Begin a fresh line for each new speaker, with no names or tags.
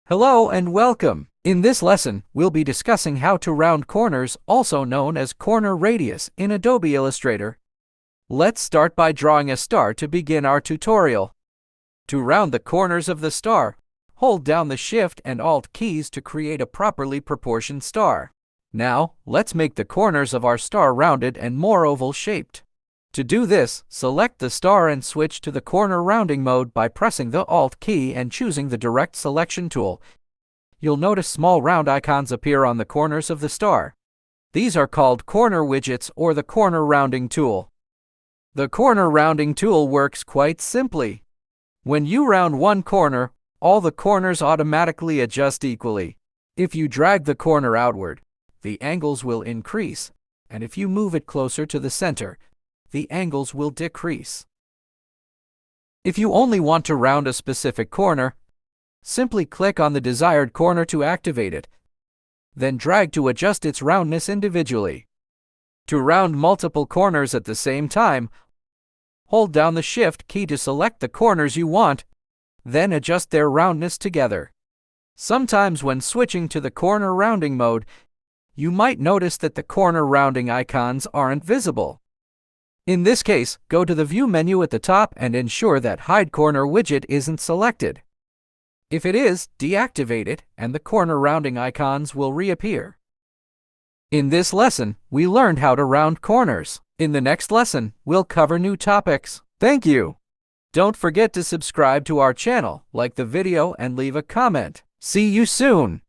Hello and welcome. In this lesson, we'll be discussing how to round corners, also known as corner radius, in Adobe Illustrator. Let's start by drawing a star to begin our tutorial. To round the corners of the star, hold down the Shift and Alt keys to create a properly proportioned star. Now, let's make the corners of our star rounded and more oval-shaped. To do this, select the star and switch to the corner rounding mode by pressing the Alt key and choosing the Direct Selection tool. You'll notice small round icons appear on the corners of the star. These are called corner widgets or the corner rounding tool. The corner rounding tool works quite simply. When you round one corner, all the corners automatically adjust equally. If you drag the corner outward, the angles will increase, and if you move it closer to the center, the angles will decrease. If you only want to round a specific corner, simply click on the desired corner to activate it, then drag to adjust its roundness individually. To round multiple corners at the same time, hold down the Shift key to select the corners you want, then adjust their roundness together. Sometimes when switching to the corner rounding mode, you might notice that the corner rounding icons aren't visible. In this case, go to the View menu at the top and ensure that Hide Corner widget isn't selected. If it is, deactivate it and the corner rounding icons will reappear. In this lesson, we learned how to round corners. In the next lesson, we'll cover new topics. Thank you! Don't forget to subscribe to our channel, like the video, and leave a comment. See you soon!